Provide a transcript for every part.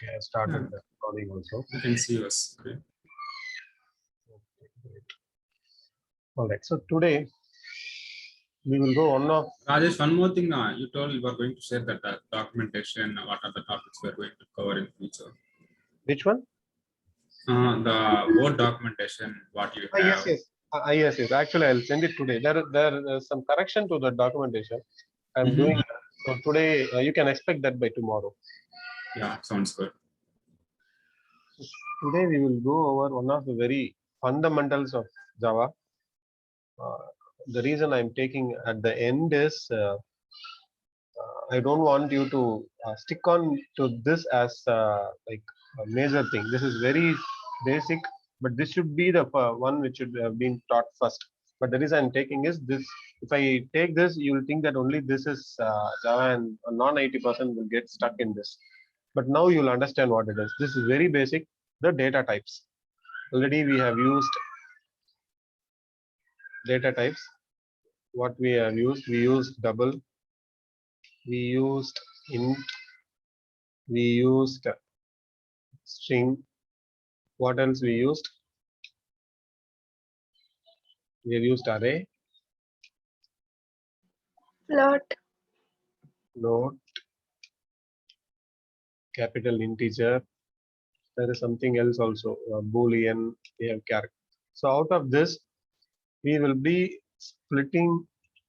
Okay, I started Yeah. the recording also. You can see us. Okay. Okay, great. All right. So today we will go one of Rajesh, one more thing. You told you were going to share that documentation. What are the topics we are going to cover in future? which one? The Word documentation. What you Yes, have. yes. Yes. Actually, I'll send it today. There is some correction to the documentation. I'm doing that. So today you can expect that by tomorrow. Yeah, sounds good. Today we will go over one of the very fundamentals of Java. The reason I'm taking at the end is I don't want you to stick on to this as like a major thing. This is very basic, but this should be the one which should have been taught first. But the reason I'm taking is this. If I take this, you will think that only this is Java, and a non-IT person will get stuck in this. But now you'll understand what it is. This is very basic. The data types. Already we have used data types. What we have used, we used double, we used int, we used string. What else we used? We have used array, Float. float, capital integer. There is something else also, boolean, we have character. So out of this, we will be splitting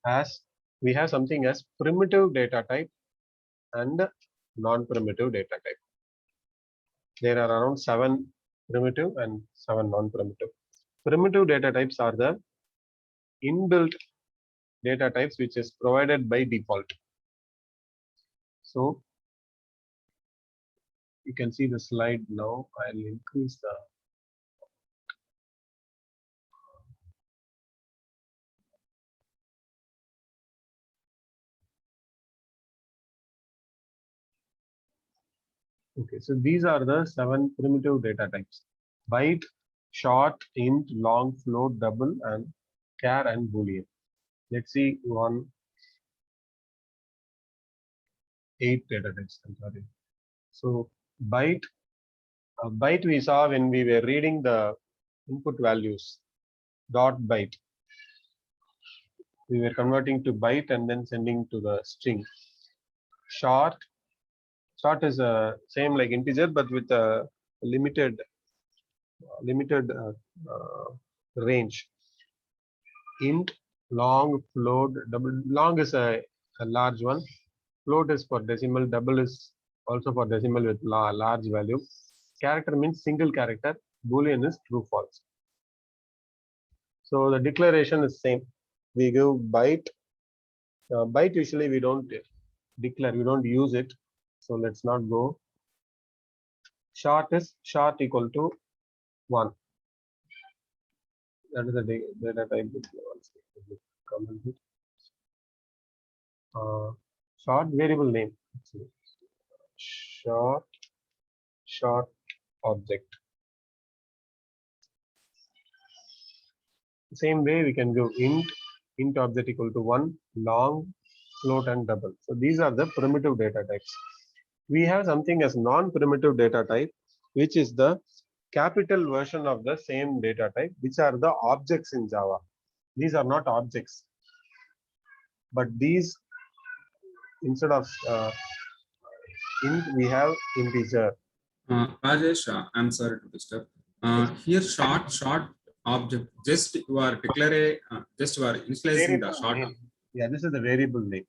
as we have something as primitive data type and non-primitive data type. There are around 7 primitive and 7 non-primitive. Primitive data types are the inbuilt data types which is provided by default. So you can see the slide now. I'll increase the okay, so these are the 7 primitive data types: byte, short, int, long, float, double, and char and boolean. Let's see 8 data types. I'm sorry. So byte, byte we saw when we were reading the input values. Dot byte. We were converting to byte and then sending to the string. Short is same like integer but with a limited range. Int, long, float, double. Long is a large one. Float is for decimal. Double is also for decimal with large value. Character means single character. Boolean is true false. So the declaration is same. We give byte. Byte usually we don't declare. We don't use it. So let's not go. Short is short equal to 1. That is the data type. Short variable name. Short object. Same way we can go int object equal to 1, long, float, and double. So these are the primitive data types. We have something as non-primitive data type, which is the capital version of the same data type, which are the objects in Java. These are not objects, but these instead of int we have integer. Rajesh, I'm sorry to disturb. Here, short object. Just you are declare. Just you are initializing the short. Name. Yeah, this is the variable name.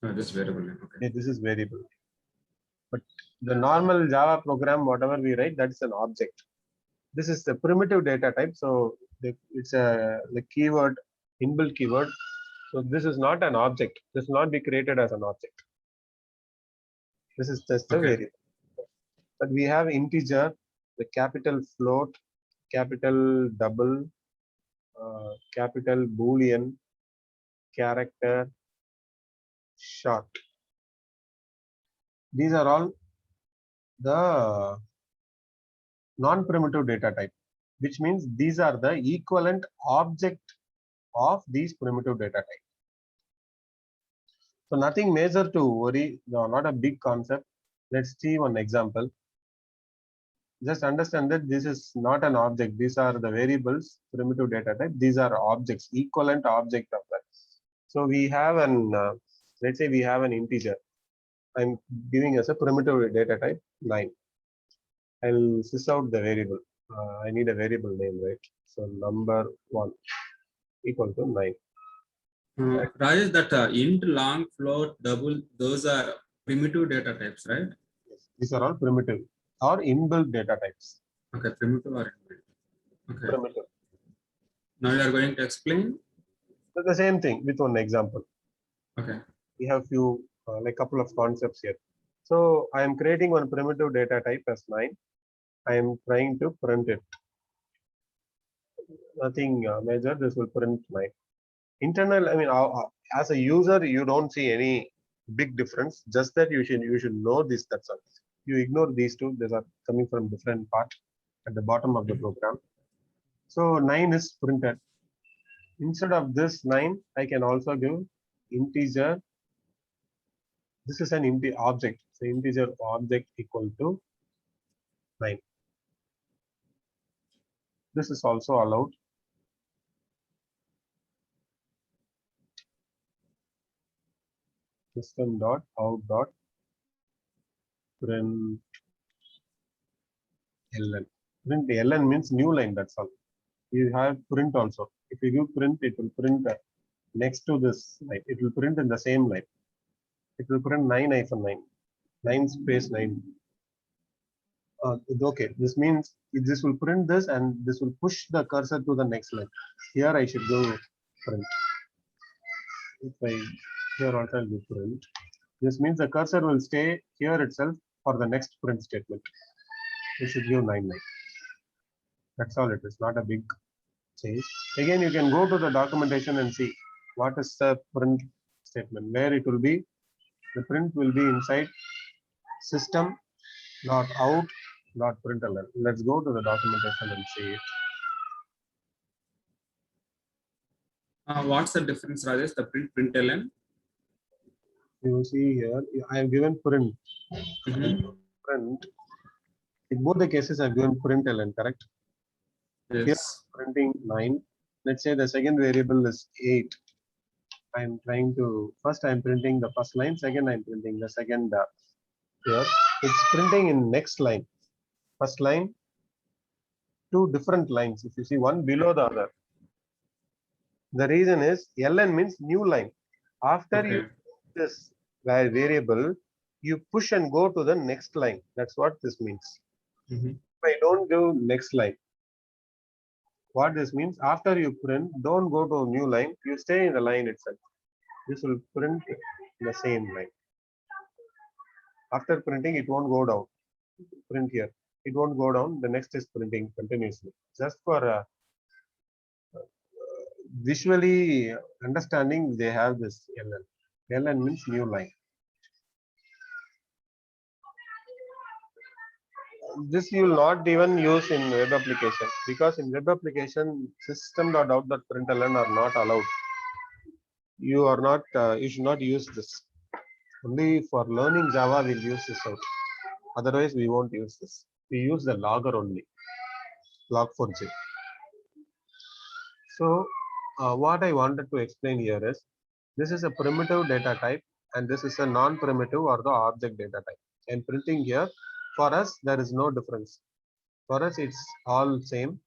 This variable name. Okay. Yeah, this is variable. But the normal Java program, whatever we write, that's an object. This is the primitive data type. So it's the keyword, inbuilt keyword. So this is not an object. This will not be created as an object. This is just a variable. But we have integer, the capital float, capital double, capital boolean, character, short. These are all the non-primitive data type, which means these are the equivalent object of these primitive data type. So nothing major to worry, no, not a big concept. Let's see one example. just understand that this is not an object. These are the variables, primitive data type. These are objects, equivalent object of that. So we have an, let's say we have an integer. I'm giving as a primitive data type 9. I'll sys out the variable. I need a variable name, right? So number 1 equal to 9. Rajesh, that int, long, float, double, those are primitive data types, right? These are all primitive or inbuilt data types. Okay, primitive or inbuilt. Okay. Primitive. Now you are going to explain. So the same thing with one example. Okay. We have few like couple of concepts here. So I am creating one primitive data type as 9. I am trying to print it. Nothing major. This will print 9. Internal. I mean, as a user, you don't see any big difference. Just that you should know this. That's all. You ignore these two. These are coming from different part at the bottom of the program. So 9 is printed. Instead of this 9, I can also give integer. This is an object. So integer object equal to 9. This is also allowed. System dot out dot print ln. Print ln means new line. That's all. You have print also. If you give print, it will print next to this line. It will print in the same line. It will print 9-9. 9 space 9. Okay. This means this will print this and this will push the cursor to the next line. Here I should go print. If I here also I'll do print. This means the cursor will stay here itself for the next print statement. You should give 9-9. That's all it is. Not a big change. Again, you can go to the documentation and see what is the print statement. Where it will be, the print will be inside system dot out dot println. Let's go to the documentation and see it. What's the difference, Rajesh? The println. You see here, I have given print. Print. In both the cases, I have given println, correct? Yes. Here, printing 9. Let's say the second variable is 8. I'm trying to, first I'm printing the first line, second I'm printing the second here. It's printing in next line. First line, 2 different lines. If you see one below the other. The reason is ln means new line. After you this variable, you push and go to the next line. That's what this means. If I don't do next line, what this means, after you print, don't go to a new line, you stay in the line itself. This will print the same line. After printing, it won't go down. Print here. It won't go down. The next is printing continuously. Just for visually understanding, they have this ln. ln means new line. This you will not even use in web application, because in web application system.out.println are not allowed. You are not. You should not use this. Only for learning Java we'll use this out. Otherwise we won't use this. We use the logger only. Log4j. So what I wanted to explain here is, this is a primitive data type and this is a non-primitive or the object data type. And printing here, for us there is no difference. For us it's all same.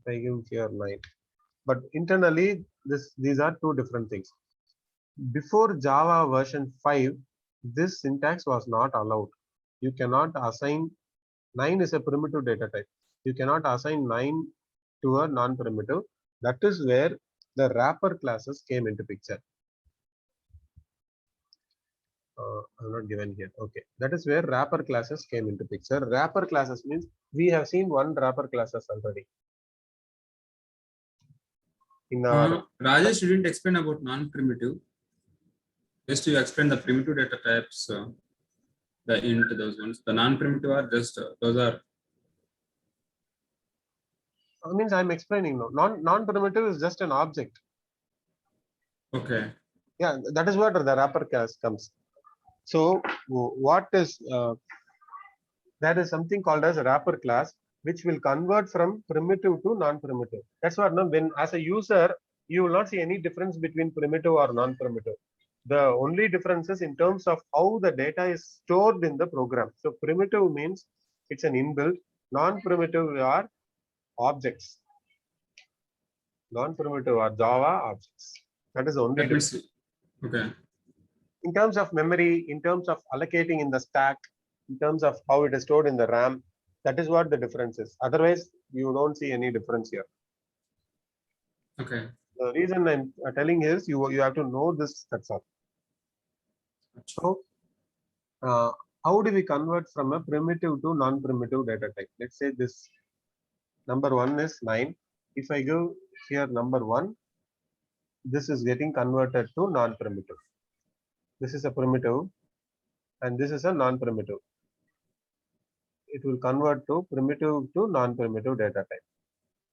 I give here 9. But internally these are two different things. Before Java version 5, this syntax was not allowed. You cannot assign 9 is a primitive data type. You cannot assign 9 to a non-primitive. That is where the wrapper classes came into picture. I'm not given here. Okay, that is where wrapper classes came into picture. Wrapper classes means we have seen one wrapper classes already. In our Rajesh, you didn't explain about non-primitive. Just you explain the primitive data types, the int, those ones. The non-primitive are just those are. Means I'm explaining now. Non-primitive is just an object. Okay. Yeah, that is what the wrapper class comes. So what is there is something called as a wrapper class, which will convert from primitive to non-primitive. That's what now when as a user, you will not see any difference between primitive or non-primitive. The only difference is in terms of how the data is stored in the program. So primitive means it's an inbuilt, non-primitive are objects. Non-primitive are Java objects. That is the only That difference. means, okay. In terms of memory, in terms of allocating in the stack, in terms of how it is stored in the RAM, that is what the difference is. Otherwise, you don't see any difference here. Okay. The reason I'm telling is you have to know this. That's all. So, how do we convert from a primitive to non-primitive data type? Let's say this number 1 is 9. If I go here number 1, this is getting converted to non-primitive. This is a primitive and this is a non-primitive. It will convert to primitive to non-primitive data type.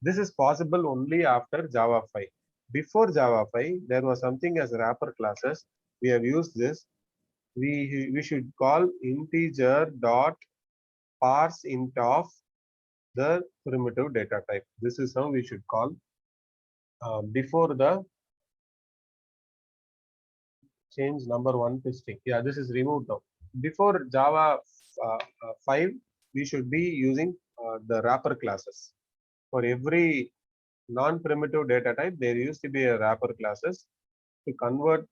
This is possible only after Java 5. Before Java 5, there was something as wrapper classes. We have used this. We should call integer dot parse int of the primitive data type. This is how we should call before the change number 1 to string. Yeah, this is removed now. Before Java 5, we should be using the wrapper classes. For every non-primitive data type, there used to be a wrapper classes to convert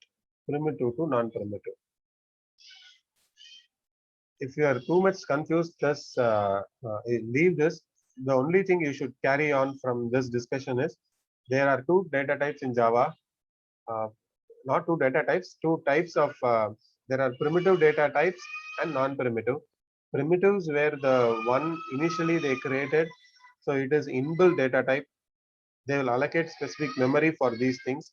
primitive to non-primitive. If you are too much confused, just leave this. The only thing you should carry on from this discussion is there are two data types in Java. Not two data types, two types of, there are primitive data types and non-primitive. Primitives were the one initially they created. So it is inbuilt data type. They will allocate specific memory for these things.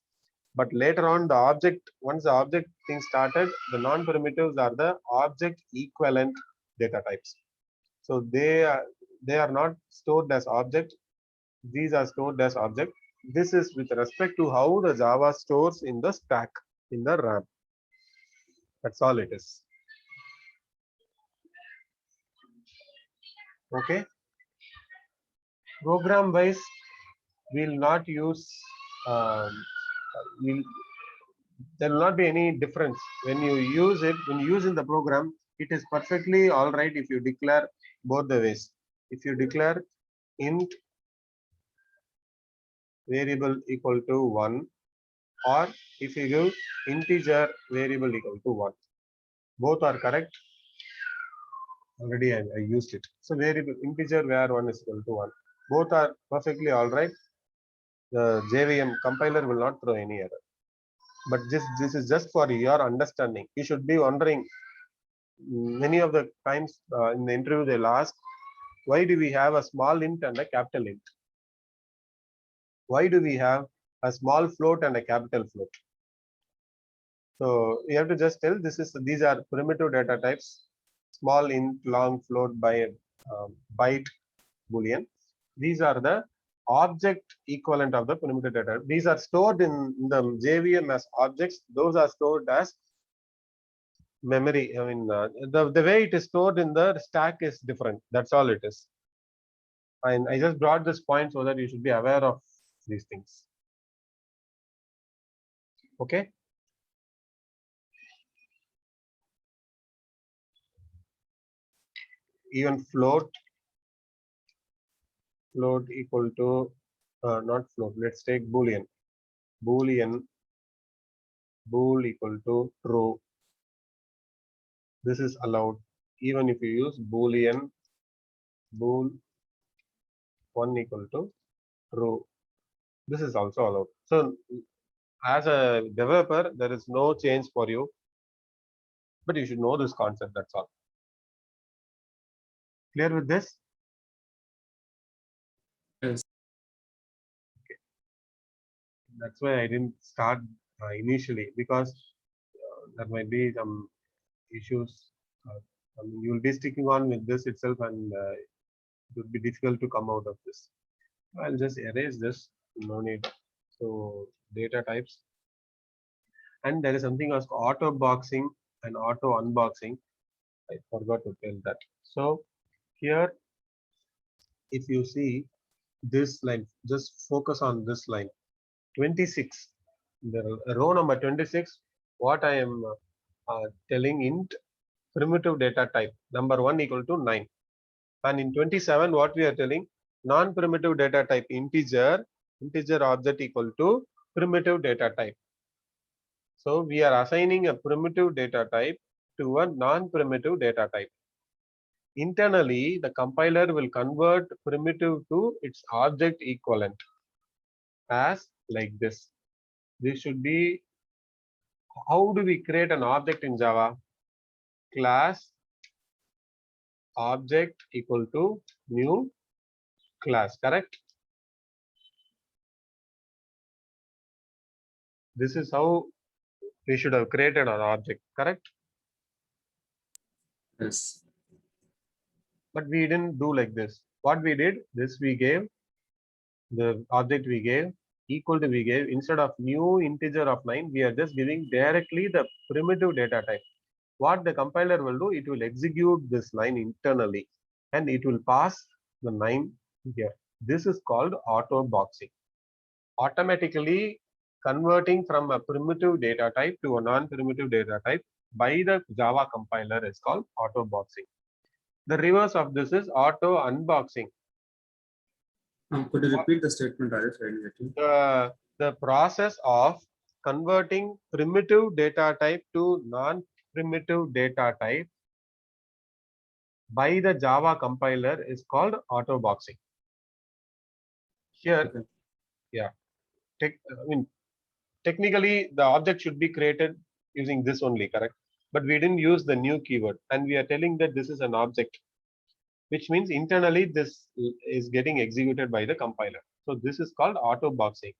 But later on the object, once the object thing started, the non-primitives are the object equivalent data types. So they are not stored as object. These are stored as object. This is with respect to how the Java stores in the stack, in the RAM. That's all it is. Okay. Program wise, we'll not use, there will not be any difference when you use it. When you use in the program, it is perfectly all right if you declare both the ways. If you declare int variable equal to 1, or if you give integer variable equal to 1, both are correct. Already I used it. So variable integer where 1 is equal to 1, both are perfectly all right. The JVM compiler will not throw any error. But this is just for your understanding. You should be wondering, many of the times in the interview they'll ask, why do we have a small int and a capital int? Why do we have a small float and a capital float? So you have to just tell these are primitive data types, small int, long float, by byte, boolean. These are the object equivalent of the primitive data. These are stored in the JVM as objects. Those are stored as memory. I mean, the way it is stored in the stack is different. That's all it is. And I just brought this point so that you should be aware of these things. Okay. Even float equal to not float. Let's take boolean. Bool equal to true. This is allowed. Even if you use boolean bool 1 equal to true, this is also allowed. So as a developer, there is no change for you, but you should know this concept. That's all. Clear with this? Yes. Okay. That's why I didn't start initially, because there might be some issues. I mean, you'll be sticking on with this itself, and it would be difficult to come out of this. I'll just erase this. No need. So data types, and there is something as auto boxing and auto unboxing. I forgot to tell that. So Here, if you see this line, just focus on this line. 26, the row number 26, what I am telling int primitive data type, number 1 equal to 9. And in 27, what we are telling, non-primitive data type integer object equal to primitive data type. So we are assigning a primitive data type to a non-primitive data type. Internally, the compiler will convert primitive to its object equivalent as like this. This should be, how do we create an object in Java? Class object equal to new class, correct? This is how we should have created an object, correct? Yes. But we didn't do like this. What we did, this we gave, the object we gave, equal to we gave, instead of new integer of 9, we are just giving directly the primitive data type. What the compiler will do, it will execute this line internally and it will pass the 9 here. This is called auto boxing. Automatically converting from a primitive data type to a non-primitive data type by the Java compiler is called auto boxing. The reverse of this is auto unboxing. Could you repeat the statement, Rajesh? I didn't get you. The process of converting primitive data type to non-primitive data type by the Java compiler is called auto boxing. Here, Okay. yeah, technically the object should be created using this only, correct? But we didn't use the new keyword, and we are telling that this is an object, which means internally this is getting executed by the compiler. So this is called auto boxing.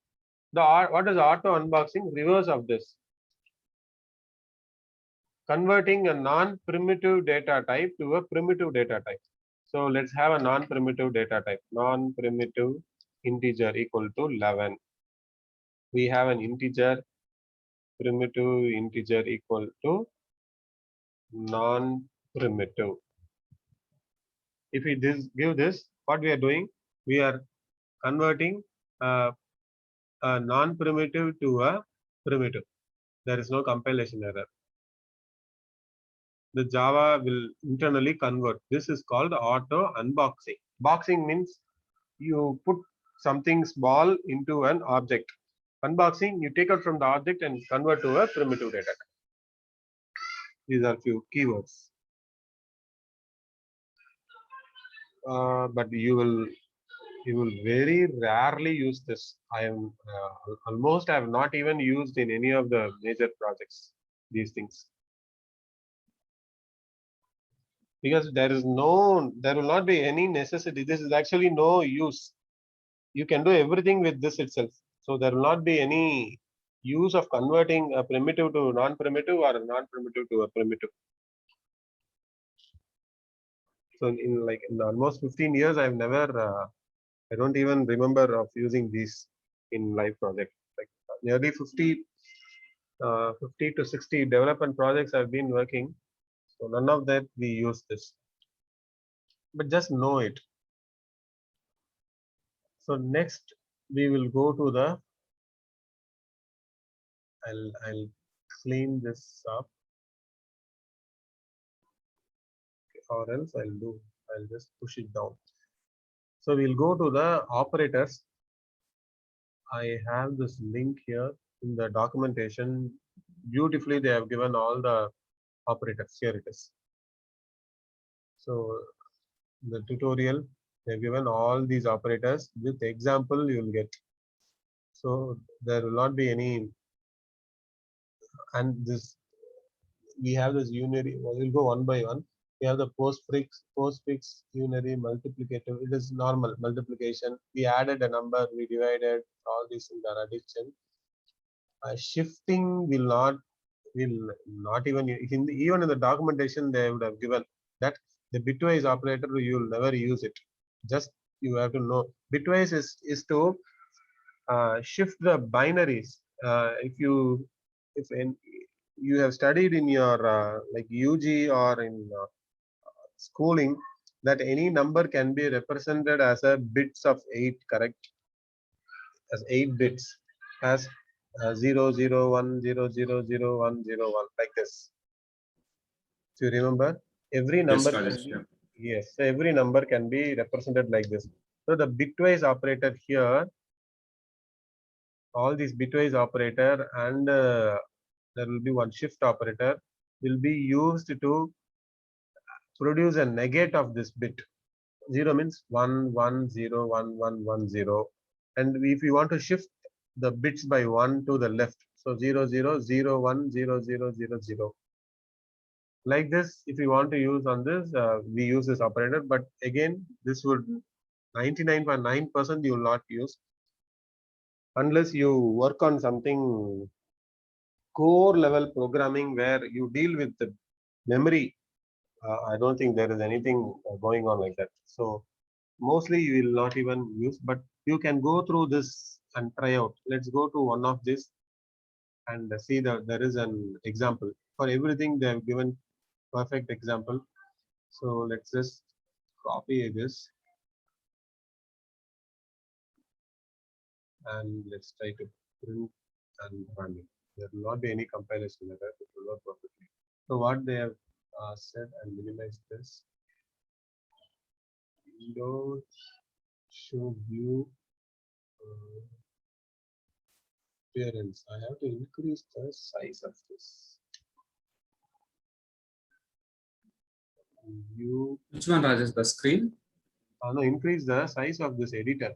What is auto unboxing? Reverse of this. Converting a non-primitive data type to a primitive data type. So let's have a non-primitive data type. Non-primitive integer equal to 11. We have an integer, primitive integer equal to non-primitive. If we give this, what we are doing? We are converting a non-primitive to a primitive. There is no compilation error. The Java will internally convert. This is called auto unboxing. Boxing means you put something small into an object. Unboxing, you take out from the object and convert to a primitive data type. These are few keywords. But you will very rarely use this. I am almost I have not even used in any of the major projects these things, because there will not be any necessity. This is actually no use. You can do everything with this itself. So there will not be any use of converting a primitive to non-primitive or a non-primitive to a primitive. So in almost 15 years, I've never, I don't even remember of using these in live project. Like nearly 50 to 60 development projects I've been working. So none of that we use this, but just know it. So next we will go to the, I'll clean this up, or else I'll just push it down. So we'll go to the operators. I have this link here in the documentation. Beautifully, they have given all the operators. Here it is. So the tutorial, they've given all these operators with example you will get. So there will not be any, and this we have this unary. We'll go one by one. We have the postfix unary multiplicative. It is normal multiplication. We added a number, we divided all these in the addition. Shifting will not even even in the documentation they would have given that the bitwise operator you will never use it. Just you have to know bitwise is to shift the binaries. If you have studied in your like UG or in schooling, that any number can be represented as a bits of 8, correct? As 8 bits, as 0, 0, 1, 0, 0, 0, 1, 0, 1, like this. So you remember, every Yes, number can Rajesh. be, Yeah. yes, so every number can be represented like this. So the bitwise operator here, all these bitwise operator and there will be one shift operator will be used to produce a negate of this bit. 0 means 1, 1, 0, 1, 1, 1, 0. And if you want to shift the bits by 1 to the left, so 0, 0, 0, 1, 0, 0, 0, 0. Like this, if you want to use on this, we use this operator. But again, this would 99.9% you will not use unless you work on something core level programming where you deal with the memory. I don't think there is anything going on like that. So mostly you will not even use, but you can go through this and try out. Let's go to one of this and see that there is an example. For everything they have given perfect example. So let's just copy this and let's try to print and run it. There will not be any compilation error. It will work perfectly. So what they have said, and minimize this. Windows show view appearance. I have to increase the size of this. View. Which one, Rajesh? The screen? No, increase the size of this editor.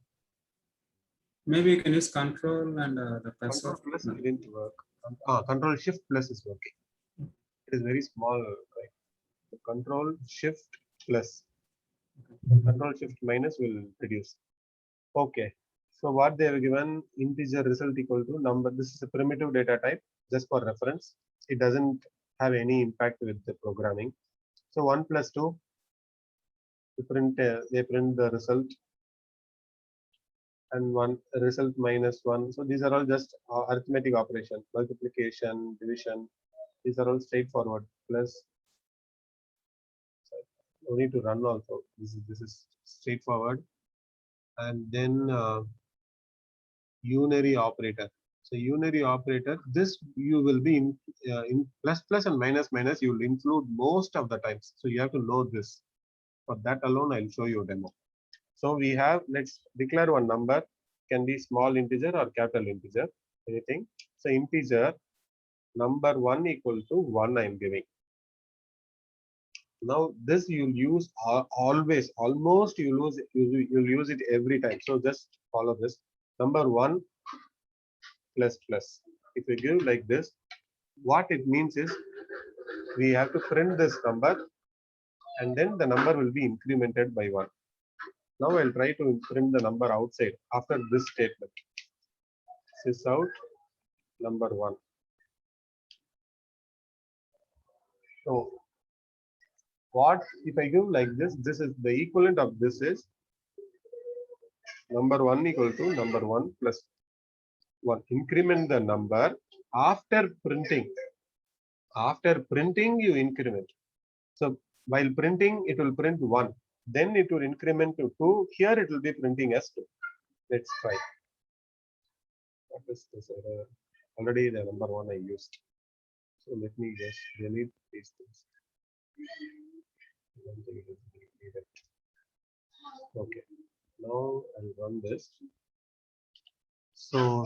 Maybe you can use control and the cursor. Control plus No. didn't work. Control shift plus is working. It is very small, right? So control shift plus. Control shift minus will reduce. Okay. So what they have given, integer result equal to number. This is a primitive data type, just for reference. It doesn't have any impact with the programming. So 1 plus 2, they print the result, and 1 result minus 1. So these are all just arithmetic operation, multiplication, division. These are all straightforward. Plus, no need to run also. This is straightforward. And then unary operator. So unary operator, this you will be in plus plus and minus minus. You will include most of the times. So you have to know this. For that alone, I'll show you a demo. So we have, let's declare one number, can be small integer or capital integer, anything. So integer number 1 equal to 1 I'm giving. Now this you'll use always, almost you'll use it every time. So just follow this. Number 1 plus plus. If you give like this, what it means is we have to print this number and then the number will be incremented by 1. Now I'll try to print the number outside after this statement. Sys out number 1. So what if I give like this? This is the equivalent of this is number 1 equal to number 1 plus 1. Increment the number after printing. After printing, you increment. So while printing, it will print 1. Then it will increment to 2. Here it will be printing as 2. Let's try. What is this error? Already the number 1 I used. So let me just delete these things. Okay. Now I'll run this. So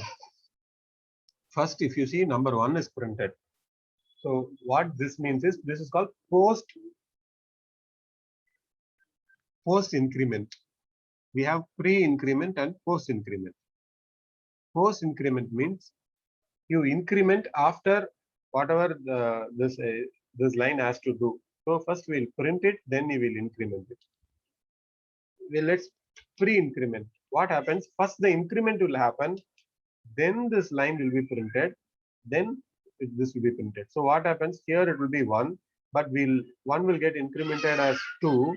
first, if you see number 1 is printed. So what this means is this is called post increment. We have pre-increment and post increment. Post increment means you increment after whatever this line has to do. So first we'll print it, then we will increment it. Well, let's pre-increment. What happens? First the increment will happen, then this line will be printed, then this will be printed. So what happens here? It will be 1, but 1 will get incremented as 2.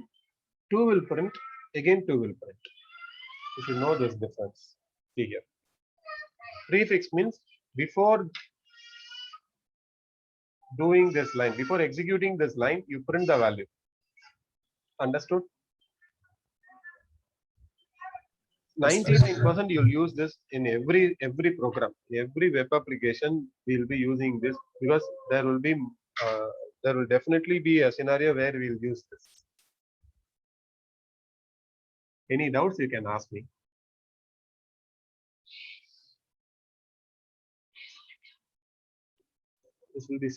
2 will print, again 2 will print. You should know this difference. See here. Prefix means before doing this line, before executing this line, you print the value. Understood? 99% you'll use this in every program, every web application. We'll be using this because uh, there will definitely be a scenario where we'll use this. Any doubts you can ask me. This will be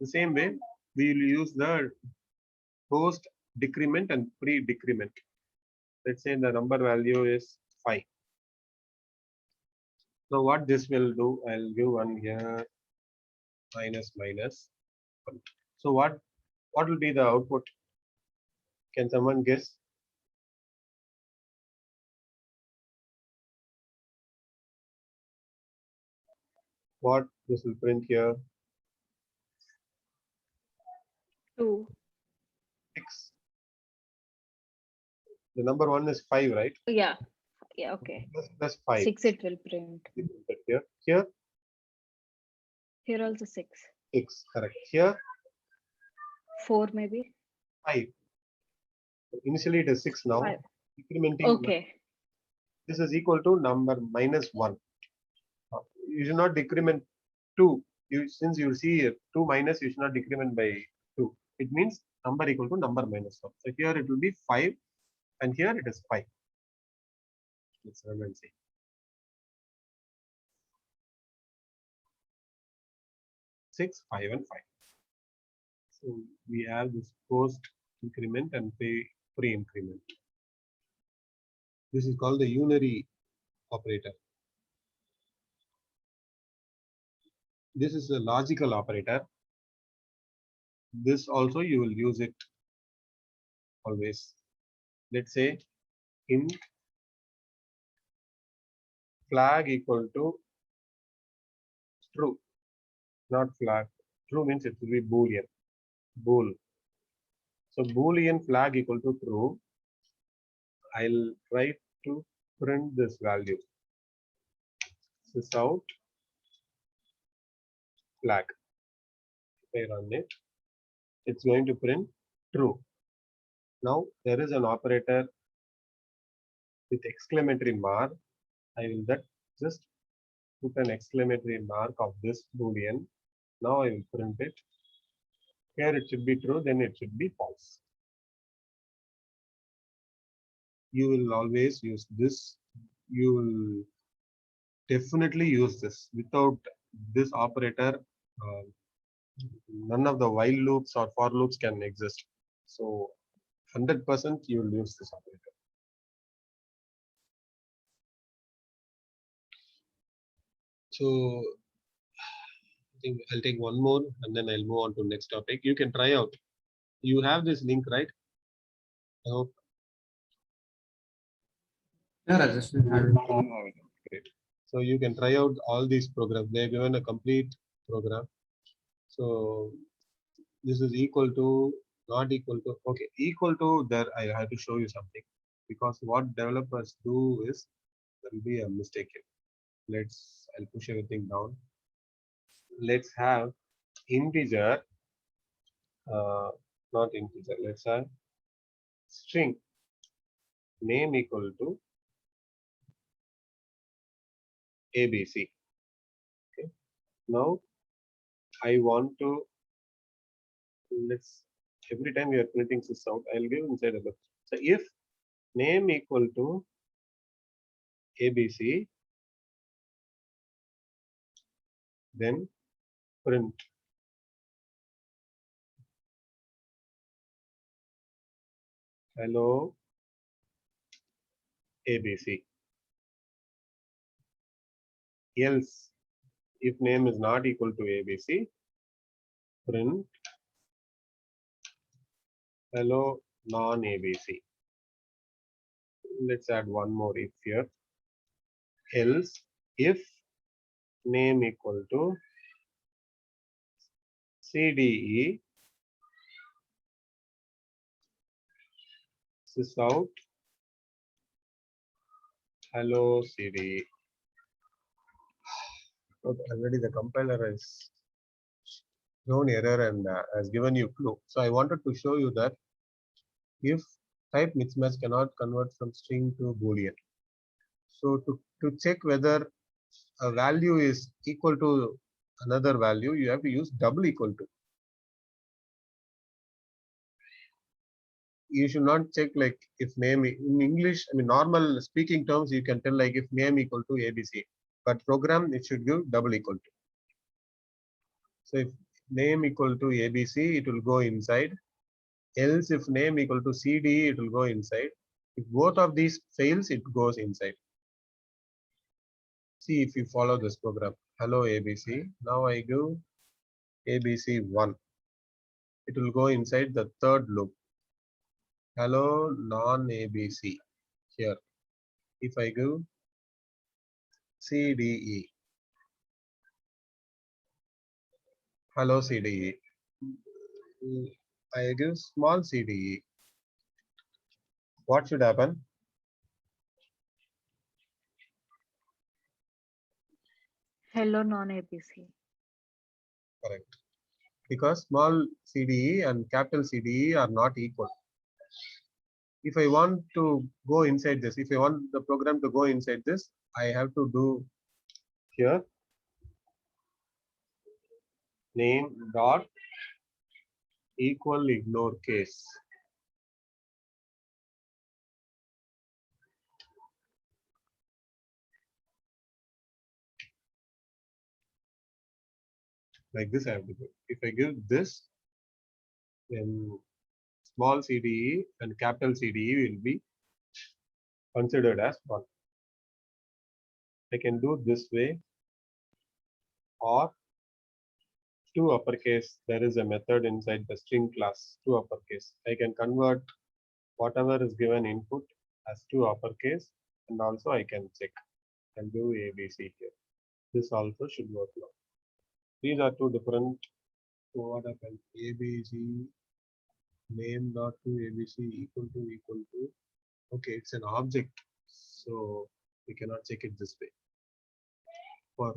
the same way. We will use the post decrement and pre decrement. Let's say the number value is 5. So what this will do, I'll give one here, minus minus. So what will be the output? Can someone guess? What this will print here? 2. 6. The number 1 is 5, right? Yeah. Yeah. Okay. Plus 5. 6 it will print. Here Here also 6. 6, correct. Here 4 maybe. 5. Initially it is 6 now. 5. Incrementing. Okay. This is equal to number minus 1. You should not decrement 2. Since you see here 2 minus, you should not decrement by 2. It means number equal to number minus 1. So here it will be 5 and here it is 5. Let's run and see. 6, 5 and 5. So we have this post increment and pre-increment. This is called the unary operator. This is a logical operator. This also you will use it always. Let's say int flag equal to true, not flag. True means it will be boolean. Bool. So boolean flag equal to true. I'll try to print this value. This out flag. If I run it, it's going to print true. Now there is an operator with exclamatory mark. I will just put an exclamatory mark of this boolean. Now I will print it. Here it should be true, then it should be false. You will always use this. You will definitely use this. Without this operator, none of the while loops or for loops can exist. So 100% you will use this operator. So I think I'll take one more and then I'll move on to next topic. You can try out. You have this link, right? I hope. Yeah, Rajesh, we have it. Great. So you can try out all these programs. They're given a complete program. So this is equal to, not equal to, okay, equal to there. I have to show you something because what developers do is there will be a mistake here. I'll push everything down. Let's have integer, not integer, let's have string name equal to ABC. Okay. Now I want to, every time we are printing this out, I'll give inside a loop. So if name equal to ABC, then print hello ABC. Else, if name is not equal to ABC, print hello non-ABC. Let's add one more if here. Else, if name equal to CDE, sys out hello CDE. Okay, already the compiler has shown error and has given you clue. So I wanted to show you that if type mismatch cannot convert from string to boolean, So to check whether a value is equal to another value, you have to use double equal to. You should not check like if name in English, I mean normal speaking terms, you can tell like if name equal to ABC, but program it should give double equal to. So if name equal to ABC, it will go inside. Else if name equal to CD, it will go inside. If both of these fails, it goes inside. See if you follow this program. Hello ABC. Now I give ABC1. It will go inside the third loop. Hello non-ABC here. If I give CDE. Hello CDE. I give small CDE. What should happen? Hello non-ABC. Correct. Because small CDE and capital CDE are not equal. If I want to go inside this, if I want the program to go inside this, I have to do here name dot equal ignore case. Like this I have to do. If I give this, then small CDE and capital CDE will be considered as one. I can do this way, or to uppercase. There is a method inside the string class to uppercase. I can convert whatever is given input as to uppercase, and also I can check and do ABC here. This also should work now. These are two different. So what happened? ABC name dot to ABC equal to. Okay, it's an object, so we cannot check it this way. For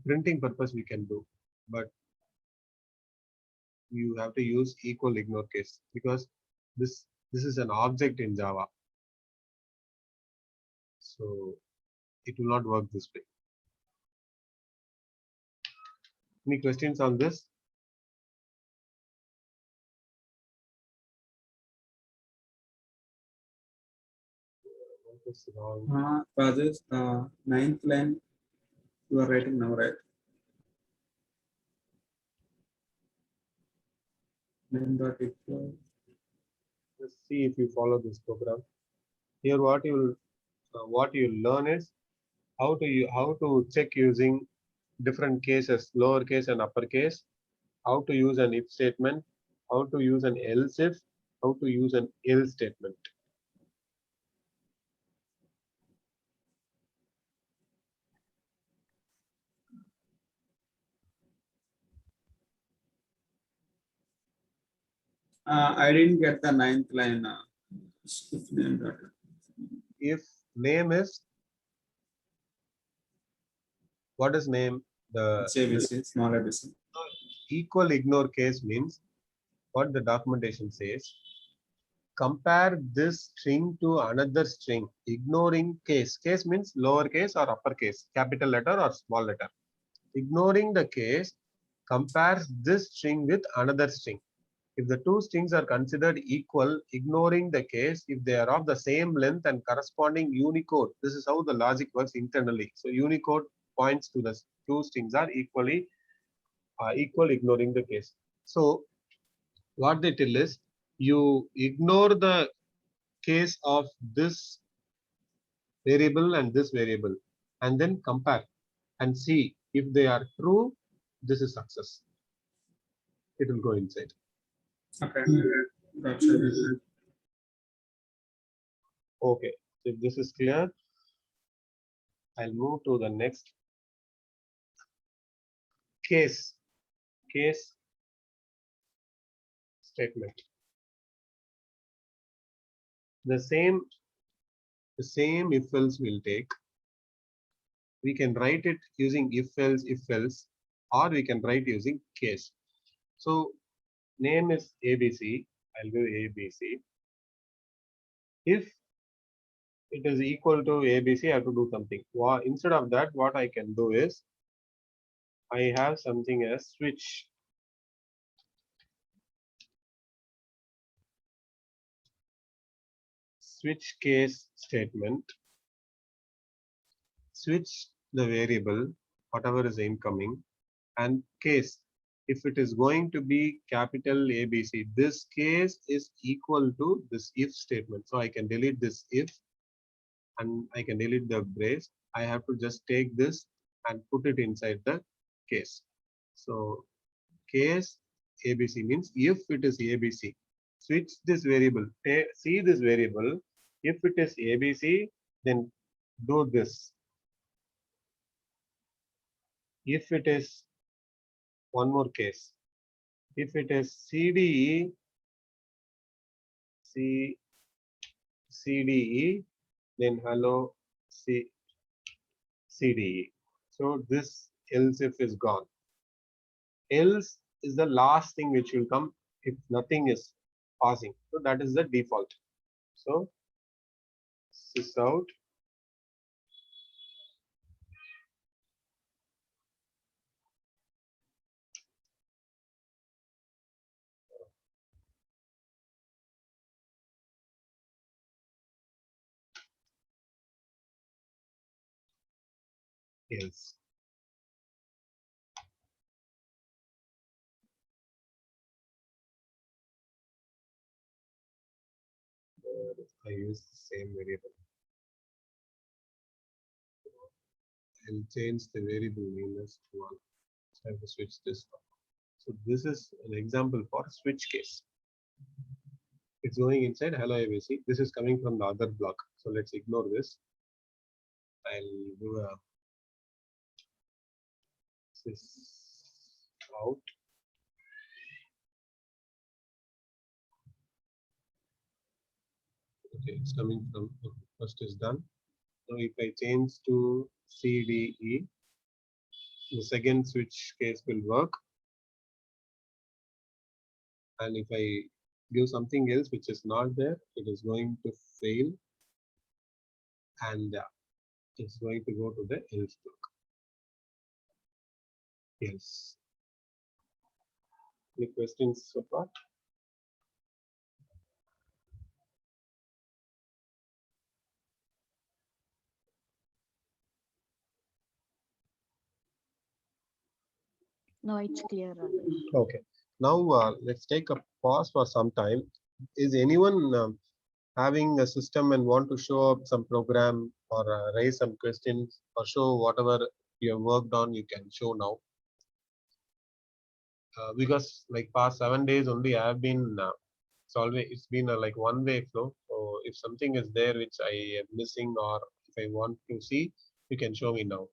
printing purpose we can do, but you have to use equal ignore case because this is an object in Java, so it will not work this way. Any questions on this? What is wrong? Rajesh, ninth line you are writing now, right? Name dot equal. Let's see if you follow this program. Here what you learn is how to check using different cases, lowercase and uppercase, how to use an if statement, how to use an else if, how to use an else statement. I didn't get the ninth line. If name dot. If name is, what is name? The It's ABC, small ABC. equal ignore case means what the documentation says. Compare this string to another string, ignoring case. Case means lowercase or uppercase, capital letter or small letter. Ignoring the case, compares this string with another string. If the two strings are considered equal, ignoring the case, if they are of the same length and corresponding Unicode, this is how the logic works internally. So Unicode points to the two strings are equal, ignoring the case. So what they tell is you ignore the case of this variable and this variable, and then compare and see if they are true. This is success. It will go inside. Okay. Gotcha. Okay, if this is clear, I'll move to the next case statement. The same if else will take. We can write it using if else, or we can write using case. So name is ABC. I'll do ABC. If it is equal to ABC, I have to do something. Instead of that, what I can do is I have something as switch. Switch case statement. Switch the variable, whatever is incoming, and case. If it is going to be capital ABC, this case is equal to this if statement. So I can delete this if and I can delete the brace. I have to just take this and put it inside the case. So case ABC means if it is ABC, switch this variable, see this variable. If it is ABC, then do this. If it is one more case, if it is CDE, CDE, then hello CDE. So this else if is gone. Else is the last thing which will come if nothing is passing. So that is the default. So sys out. Else. I use the same variable. I'll change the variable name as to 1. So I have to switch this one. So this is an example for switch case. It's going inside hello ABC. This is coming from the other block. So let's ignore this. I'll do a sys out. Okay, it's coming from first is done. Now if I change to CDE, the second switch case will work. And if I give something else which is not there, it is going to fail. And it's going to go to the else block. Yes. Any questions so far? No, it's clear, Rajesh. Okay. Now let's take a pause for some time. Is anyone having a system and want to show up some program or raise some questions or show whatever you have worked on, you can show now. Because like past 7 days only I have been it's been a like one way flow. So if something is there which I am missing or if I want to see, you can show me now.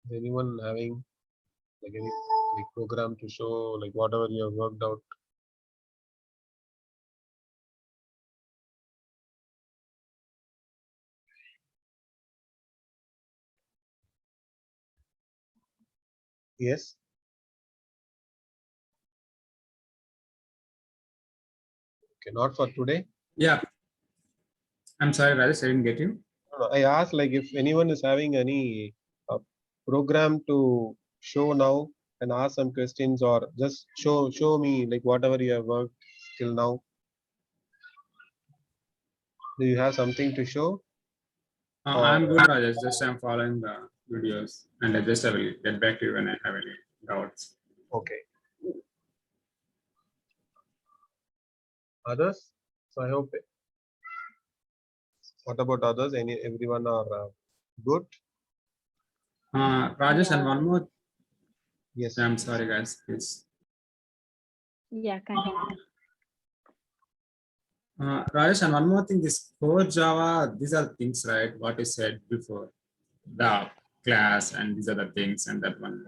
Is anyone having like any like program to show like whatever you have worked out? Yes. Okay, not for today. Yeah. I'm sorry, Rajesh, I didn't get you. No, I asked like if anyone is having any program to show now and ask some questions or just show me like whatever you have worked till now. Do you have something to show? I'm good, Rajesh. Just I'm following the videos and I will get back to you when I have any doubts. Okay. Others? So I hope. What about others? Everyone are good? Rajesh, and one more. Yes. I'm sorry, guys, please. Yeah, continue. Rajesh, and one more thing, this core Java, these are things, right? What you said before, the class and these are the things and that one.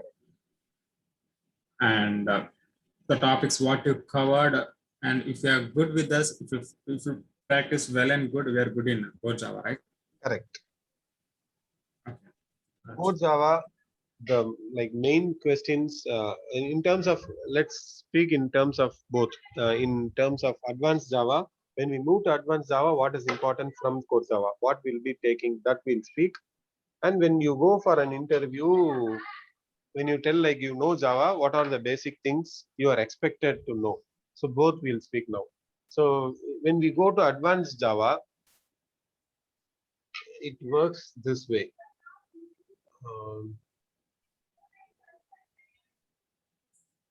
And the topics what you covered, and if you are good with us, if you practice well and good, we are good in core Java, right? Correct. Okay. Core Java, the like main questions in terms of, let's speak in terms of both. In terms of advanced Java, when we move to advanced Java, what is important from core Java? What we'll be taking, that we'll speak. And when you go for an interview, when you tell like you know Java, what are the basic things you are expected to know? So both we'll speak now. So when we go to advanced Java, it works this way.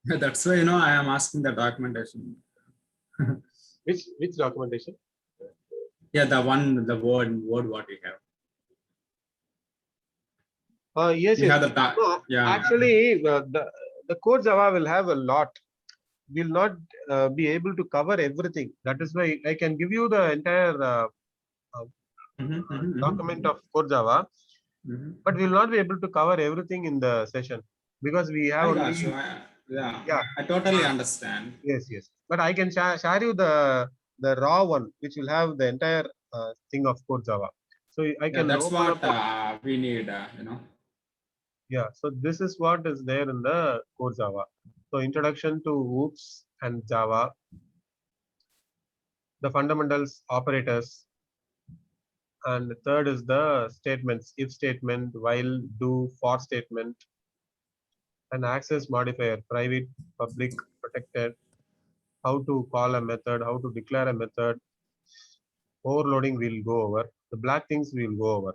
That's why, I am asking the documentation. Which documentation? Yeah, the word what you have. Yes, You yes. have the No, yeah. actually, the core Java will have a lot. Will not be able to cover everything. That is why I can give you the entire document of core Java, but we will not be able to cover everything in the session because we have I only. got you. Yeah. I totally understand. Yes, yes. But I can share you the raw one, which will have the entire thing of core Java. So I Yeah, can that's open what up. we need. Yeah, so this is what is there in the core Java. So introduction to OOPS and Java, the fundamentals, operators, and third is the statements, if statement, while, do, for statement, and access modifier, private, public, protected, how to call a method, how to declare a method, overloading we'll go over, the black things we'll go over,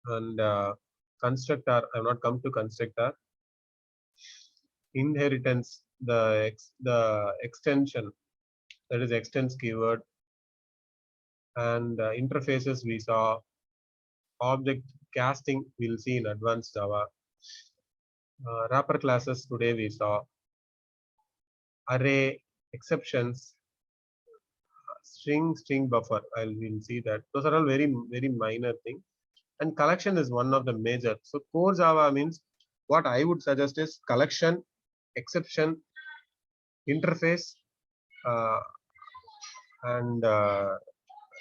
and constructor, I've not come to constructor, inheritance, the extension, that is extends keyword, and interfaces we saw, object casting we'll see in advanced Java, wrapper classes today we saw, array, exceptions, string buffer, we'll see that. Those are all very minor things. And collection is one of the major. So core Java means, what I would suggest is collection, exception, interface, uh, and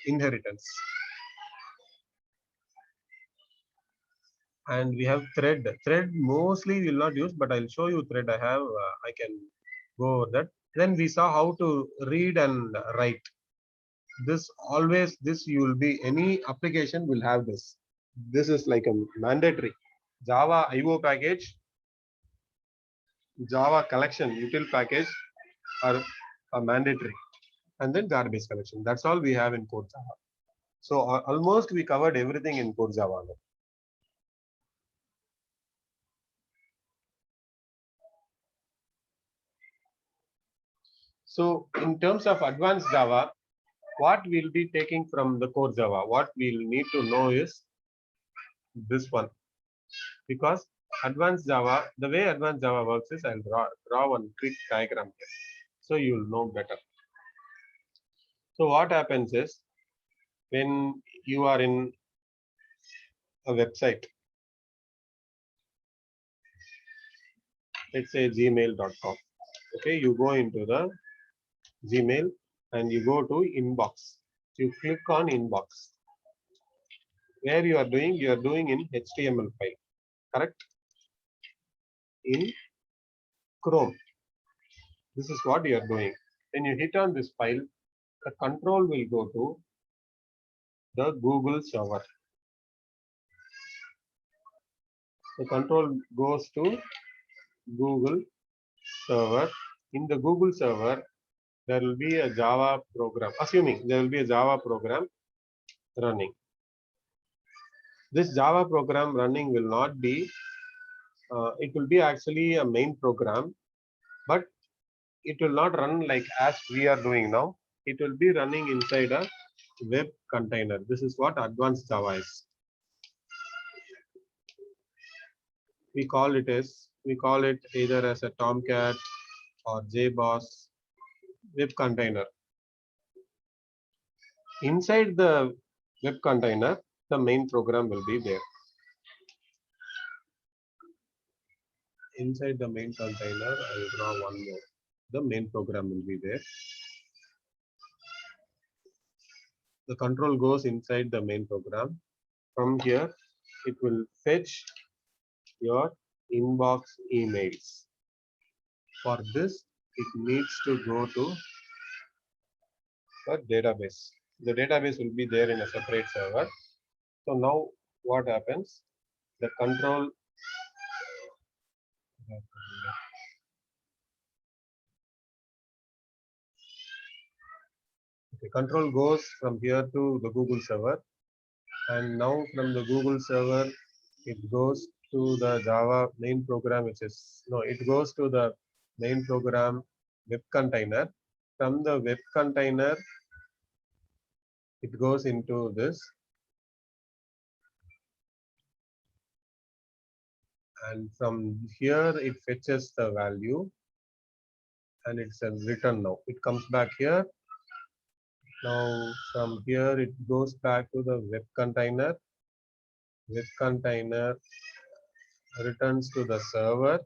inheritance. And we have thread. Thread mostly will not use, but I'll show you thread. I can go over that. Then we saw how to read and write. This you will be, any application will have this. This is like a mandatory. Java IO package, Java collection util package are a mandatory, and then garbage collection. That's all we have in core Java. So almost we covered everything in core Java now. So in terms of advanced Java, what we'll be taking from the core Java, what we'll need to know is this one. Because advanced Java, the way advanced Java works is, I'll draw one quick diagram here, so you'll know better. So what happens is, when you are in a website, let's say gmail.com, okay, you go into the Gmail and you go to inbox, you click on inbox. Where you are doing in HTML file, correct? In Chrome, this is what you are doing. When you hit on this file, the control will go to the Google server. The control goes to Google server. In the Google server, there will be a Java program, assuming there will be a Java program running. This Java program running will not be, it will be actually a main program, but it will not run like as we are doing now. It will be running inside a web container. This is what advanced Java is. We call it either as a Tomcat or JBoss web container. Inside the web container, the main program will be there. Inside the main container, I will draw one more. The main program will be there. The control goes inside the main program. From here, it will fetch your inbox emails. For this, it needs to go to the database. The database will be there in a separate server. So now what happens? The control okay, control goes from here to the Google server, and now from the Google server it goes to the Java main program, which is no, it goes to the main program web container. From the web container, it goes into this, and from here it fetches the value, and it's a return now. It comes back here. Now from here it goes back to the web container. Web container returns to the server.